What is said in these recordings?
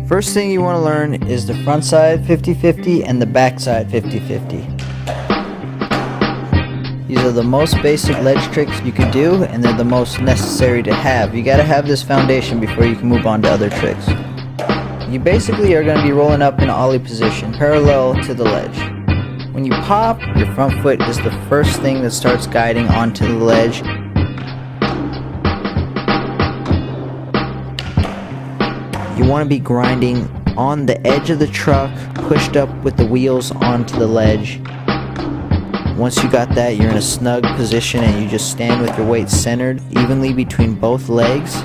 First thing you want to learn is the front side 50-50 and the back side 50-50. These are the most basic ledge tricks you can do, and they're the most necessary to have. You gotta have this foundation before you can move on to other tricks. You basically are going to be rolling up in ollie position, parallel to the ledge. When you pop, your front foot is the first thing that starts guiding onto the ledge. You want to be grinding on the edge of the truck, pushed up with the wheels onto the ledge. Once you got that, you're in a snug position and you just stand with your weight centered evenly between both legs.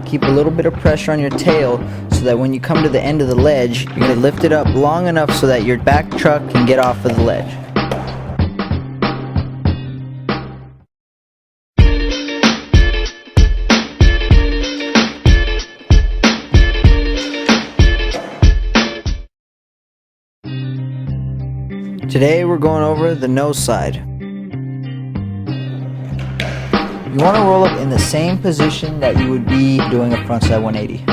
Keep a little bit of pressure on your tail so that when you come to the end of the ledge, you're going to lift it up long enough so that your back truck can get off of the ledge. Today we're going over the nose slide. You want to roll up in the same position that you would be doing a frontside 180.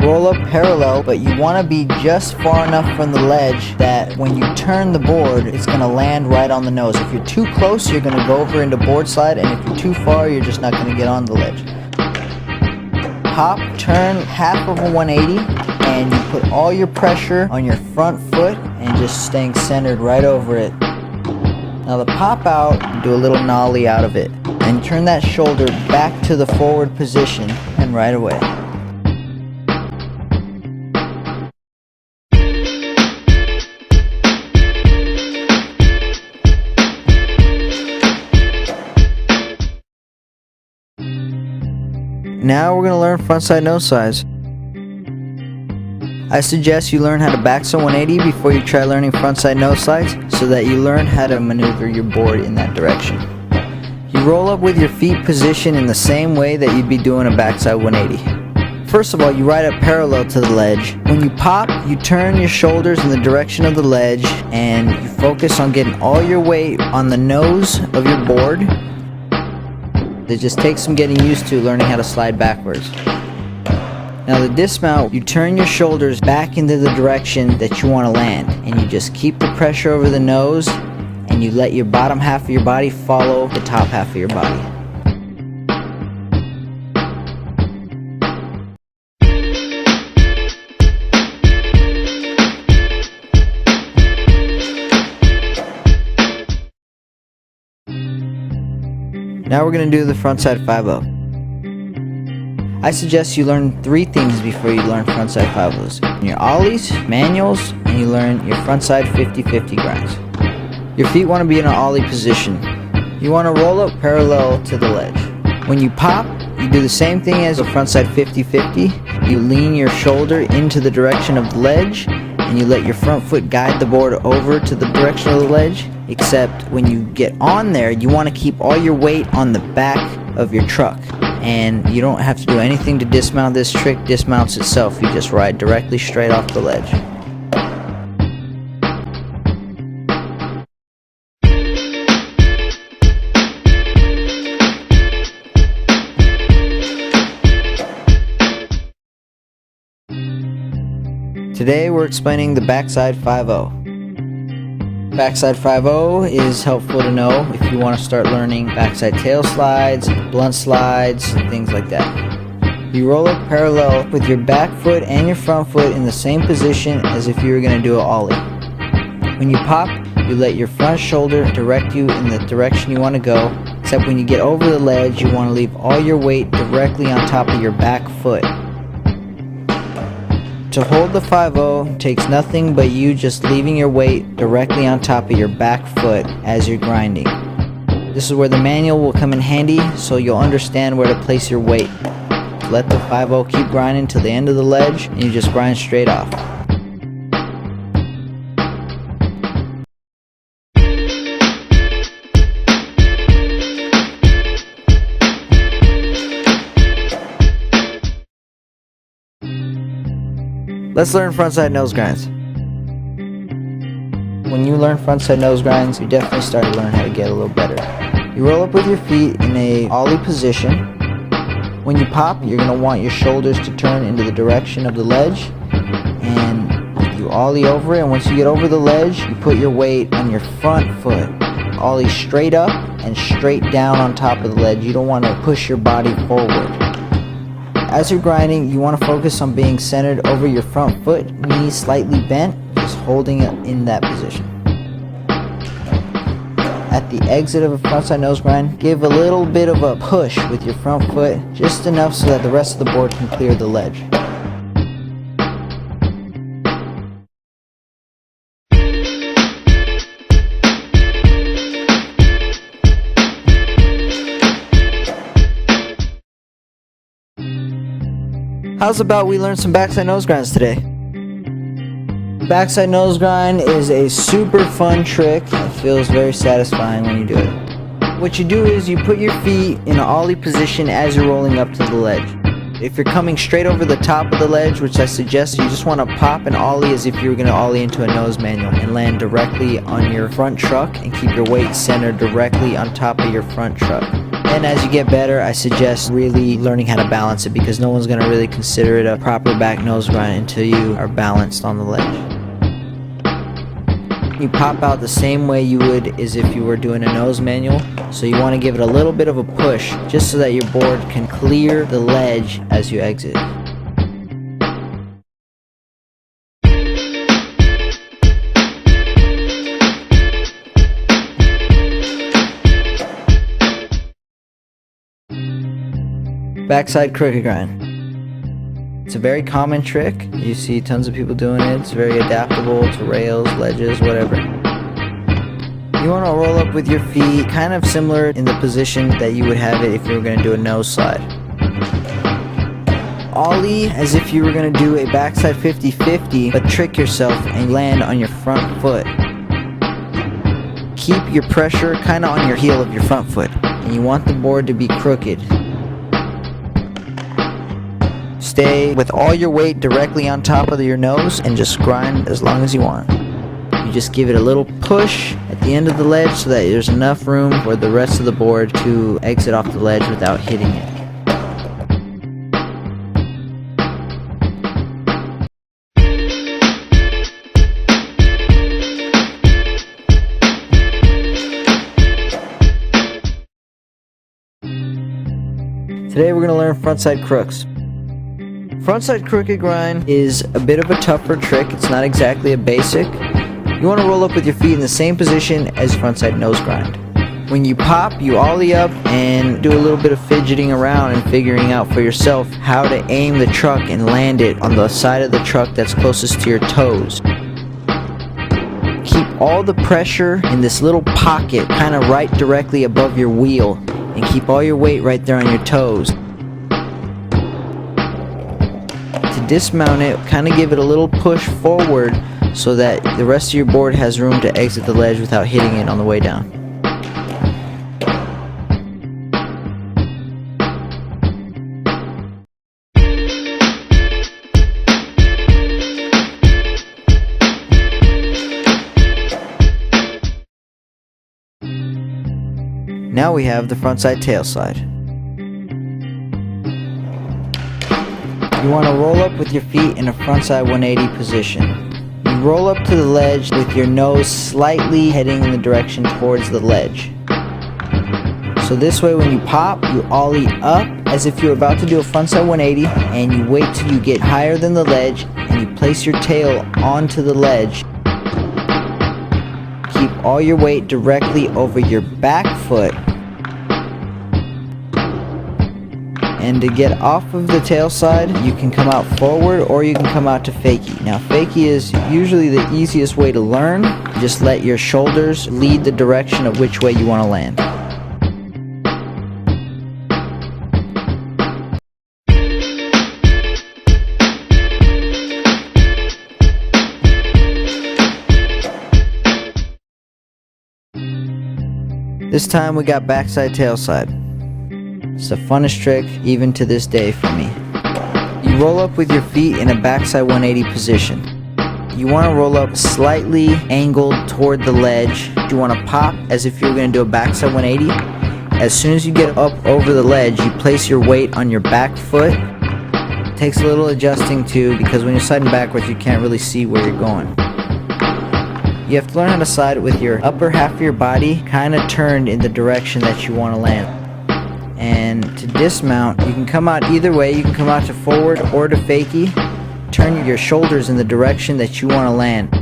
Roll up parallel, but you want to be just far enough from the ledge that when you turn the board, it's going to land right on the nose. If you're too close, you're going to go over into board slide, and if you're too far, you're just not going to get on the ledge. Hop, turn half of a 180, and you put all your pressure on your front foot and just staying centered right over it. Now the pop out, do a little nollie out of it, and turn that shoulder back to the forward position, and right away. Now we're going to learn frontside nose slides. I suggest you learn how to backside 180 before you try learning frontside nose slides, so that you learn how to maneuver your board in that direction. You roll up with your feet positioned in the same way that you'd be doing a backside 180. First of all, you ride up parallel to the ledge. When you pop, you turn your shoulders in the direction of the ledge and you focus on getting all your weight on the nose of your board. It just takes some getting used to learning how to slide backwards. Now the dismount, you turn your shoulders back into the direction that you want to land, and you just keep the pressure over the nose, and you let your bottom half of your body follow the top half of your body. Now we're going to do the Frontside 5-0. I suggest you learn 3 things before you learn Frontside 5-0s. Your ollies, manuals, and you learn your frontside 50-50 grinds. Your feet want to be in an ollie position. You want to roll up parallel to the ledge. When you pop, you do the same thing as a frontside 50-50. You lean your shoulder into the direction of the ledge, and you let your front foot guide the board over to the direction of the ledge. Except when you get on there, you want to keep all your weight on the back of your truck. And you don't have to do anything to dismount. This trick dismounts itself. You just ride directly straight off the ledge. Today we're explaining the backside 5-0. Backside 5-0 is helpful to know if you want to start learning backside tail slides, blunt slides, and things like that. You roll up parallel with your back foot and your front foot in the same position as if you were going to do an ollie. When you pop, you let your front shoulder direct you in the direction you want to go, except when you get over the ledge, you want to leave all your weight directly on top of your back foot. To hold the 5-0 takes nothing but you just leaving your weight directly on top of your back foot as you're grinding. This is where the manual will come in handy, so you'll understand where to place your weight. Let the 5-0 keep grinding till the end of the ledge, and you just grind straight off. Let's learn frontside nose grinds. When you learn frontside nose grinds, you definitely start to learn how to get a little better. You roll up with your feet in a ollie position. When you pop, you're going to want your shoulders to turn into the direction of the ledge, and you ollie over it, and once you get over the ledge, you put your weight on your front foot. Ollie straight up and straight down on top of the ledge. You don't want to push your body forward. As you're grinding, you want to focus on being centered over your front foot, knees slightly bent, just holding it in that position. At the exit of a frontside nose grind, give a little bit of a push with your front foot, just enough so that the rest of the board can clear the ledge. How's about we learn some backside nose grinds today? Backside nose grind is a super fun trick. It feels very satisfying when you do it. What you do is you put your feet in an ollie position as you're rolling up to the ledge. If you're coming straight over the top of the ledge, which I suggest, you just want to pop and ollie as if you were going to ollie into a nose manual and land directly on your front truck and keep your weight centered directly on top of your front truck. And as you get better, I suggest really learning how to balance it, because no one's going to really consider it a proper back nose grind until you are balanced on the ledge. You pop out the same way you would as if you were doing a nose manual, so you want to give it a little bit of a push just so that your board can clear the ledge as you exit. Backside crooked grind. It's a very common trick. You see tons of people doing it. It's very adaptable to rails, ledges, whatever. You want to roll up with your feet kind of similar in the position that you would have it if you were going to do a nose slide. Ollie as if you were going to do a backside 50-50, but trick yourself and land on your front foot. Keep your pressure kind of on your heel of your front foot, and you want the board to be crooked. Stay with all your weight directly on top of your nose and just grind as long as you want. You just give it a little push at the end of the ledge so that there's enough room for the rest of the board to exit off the ledge without hitting it. Today we're going to learn frontside crooks. Frontside crooked grind is a bit of a tougher trick. It's not exactly a basic. You want to roll up with your feet in the same position as frontside nose grind. When you pop, you ollie up and do a little bit of fidgeting around and figuring out for yourself how to aim the truck and land it on the side of the truck that's closest to your toes. Keep all the pressure in this little pocket kind of right directly above your wheel, and keep all your weight right there on your toes. Dismount it, kind of give it a little push forward so that the rest of your board has room to exit the ledge without hitting it on the way down. Now we have the frontside tailslide. You want to roll up with your feet in a frontside 180 position. You roll up to the ledge with your nose slightly heading in the direction towards the ledge. So this way when you pop, you ollie up as if you're about to do a frontside 180, and you wait till you get higher than the ledge and you place your tail onto the ledge. Keep all your weight directly over your back foot. And to get off of the tail side, you can come out forward or you can come out to fakie. Now fakie is usually the easiest way to learn. Just let your shoulders lead the direction of which way you want to land. This time we got backside tailslide. It's the funnest trick even to this day for me. You roll up with your feet in a backside 180 position. You want to roll up slightly angled toward the ledge. You want to pop as if you're going to do a backside 180. As soon as you get up over the ledge, you place your weight on your back foot. It takes a little adjusting too, because when you're sliding backwards, you can't really see where you're going. You have to learn how to slide with your upper half of your body kind of turned in the direction that you want to land. And to dismount, you can come out either way. You can come out to forward or to fakie. Turn your shoulders in the direction that you want to land.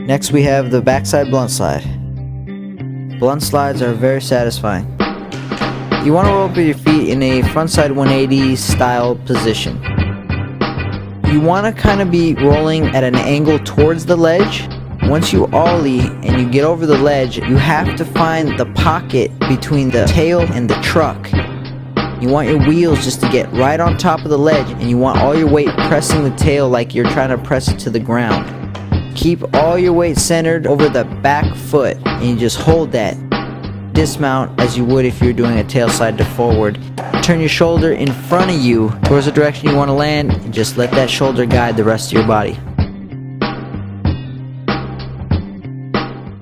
Next we have the backside blunt slide. Blunt slides are very satisfying. You want to roll up with your feet in a frontside 180 style position. You want to kind of be rolling at an angle towards the ledge. Once you ollie and you get over the ledge, you have to find the pocket between the tail and the truck. You want your wheels just to get right on top of the ledge, and you want all your weight pressing the tail like you're trying to press it to the ground. Keep all your weight centered over the back foot, and you just hold that. Dismount as you would if you were doing a tail slide to forward. Turn your shoulder in front of you towards the direction you want to land, and just let that shoulder guide the rest of your body.